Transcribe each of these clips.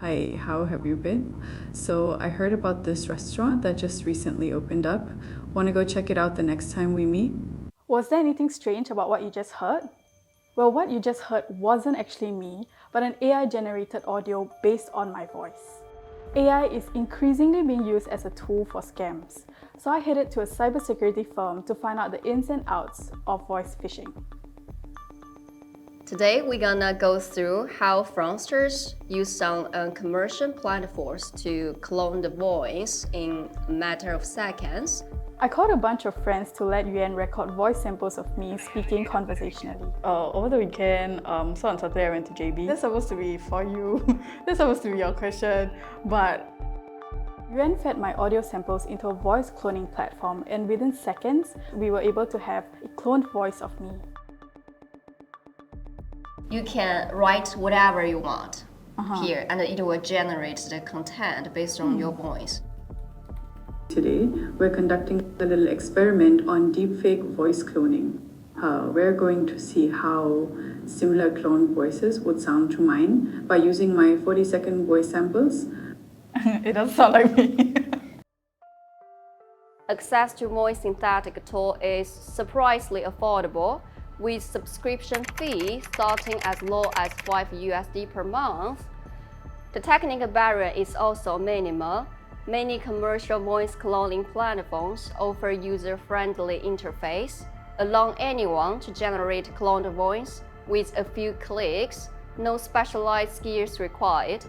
Hi, how have you been? So I heard about this restaurant that just recently opened up. Want to go check it out the next time we meet? Was there anything strange about what you just heard? Well, what you just heard wasn't actually me, but an AI-generated audio based on my voice. AI is increasingly being used as a tool for scams, so I headed to a cybersecurity firm to find out the ins and outs of voice phishing. Today, we're gonna go through how fraudsters use some commercial platforms to clone the voice in a matter of seconds. I called a bunch of friends to let Yuan record voice samples of me speaking conversationally. Over the weekend, so on Saturday I went to JB. That's supposed to be for you. That's supposed to be your question, but Yuan fed my audio samples into a voice cloning platform, and within seconds, we were able to have a cloned voice of me. You can write whatever you want here, and it will generate the content based on your voice. Today, we're conducting a little experiment on deepfake voice cloning. We're going to see how similar cloned voices would sound to mine by using my 40-second voice samples. It doesn't sound like me. Access to voice synthetic tool is surprisingly affordable, with subscription fee starting as low as $5 per month. The technical barrier is also minimal. Many commercial voice cloning platforms offer user-friendly interface, allowing anyone to generate cloned voice with a few clicks, no specialized skills required.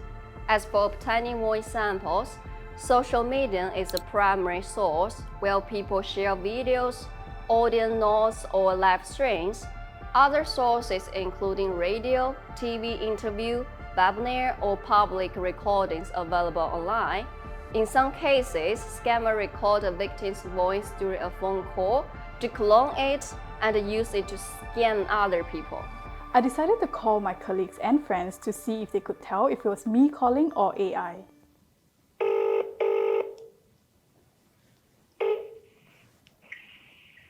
As for obtaining voice samples, social media is the primary source where people share videos, audio notes, or live streams. Other sources including radio, TV interview, webinar, or public recordings available online. In some cases, scammers record a victim's voice during a phone call to clone it and use it to scam other people. I decided to call my colleagues and friends to see if they could tell if it was me calling or AI.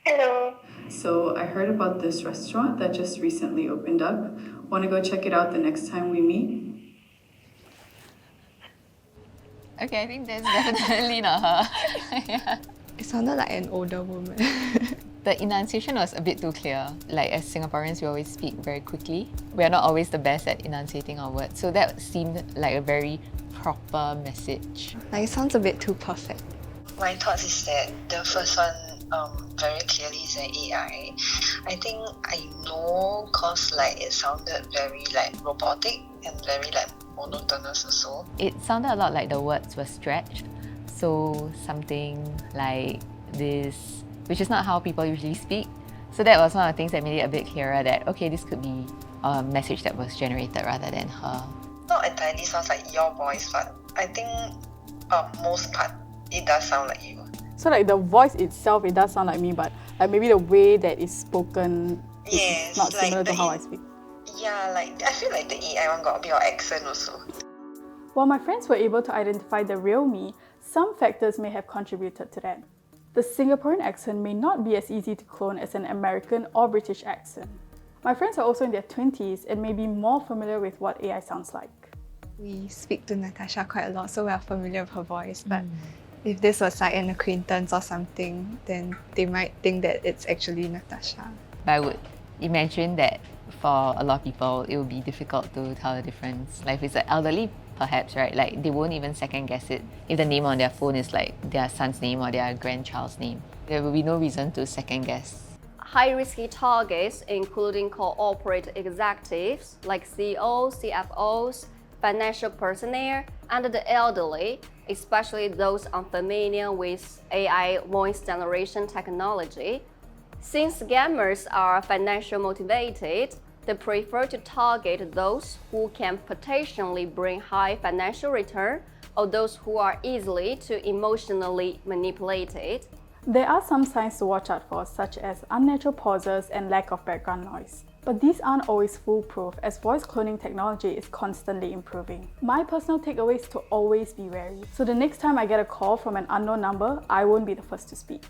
Hello. So I heard about this restaurant that just recently opened up. Want to go check it out the next time we meet? Okay, I think that's definitely not her. Yeah. It sounded like an older woman. The enunciation was a bit too clear. Like, as Singaporeans, we always speak very quickly. We are not always the best at enunciating our words, so that seemed like a very proper message. Like, it sounds a bit too perfect. My thoughts is that the first one very clearly is an AI. I think I know cause like it sounded very like robotic and very like monotonous also. It sounded a lot like the words were stretched. So something like this, which is not how people usually speak. So that was one of the things that made it a bit clearer that, okay, this could be a message that was generated rather than her. Not entirely sounds like your voice, but I think most part it does sound like you. So like the voice itself, it does sound like me, but like maybe the way that it's spoken is not similar to how I speak. Yeah, like I feel like the AI one got a bit of accent also. While my friends were able to identify the real me, some factors may have contributed to that. The Singaporean accent may not be as easy to clone as an American or British accent. My friends are also in their 20s and may be more familiar with what AI sounds like. We speak to Natasha quite a lot, so we are familiar with her voice. But if this was like an acquaintance or something, then they might think that it's actually Natasha. But I would imagine that for a lot of people, it would be difficult to tell the difference. Like if it's an elderly, perhaps, right? Like they won't even second guess it if the name on their phone is like their son's name or their grandchild's name. There will be no reason to second guess. High-risky targets, including corporate executives like CEOs, CFOs, financial personnel, and the elderly, especially those unfamiliar with AI voice generation technology. Since scammers are financially motivated, they prefer to target those who can potentially bring high financial return or those who are easily to emotionally manipulated. There are some signs to watch out for, such as unnatural pauses and lack of background noise. But these aren't always foolproof, as voice cloning technology is constantly improving. My personal takeaway is to always be wary. So the next time I get a call from an unknown number, I won't be the first to speak.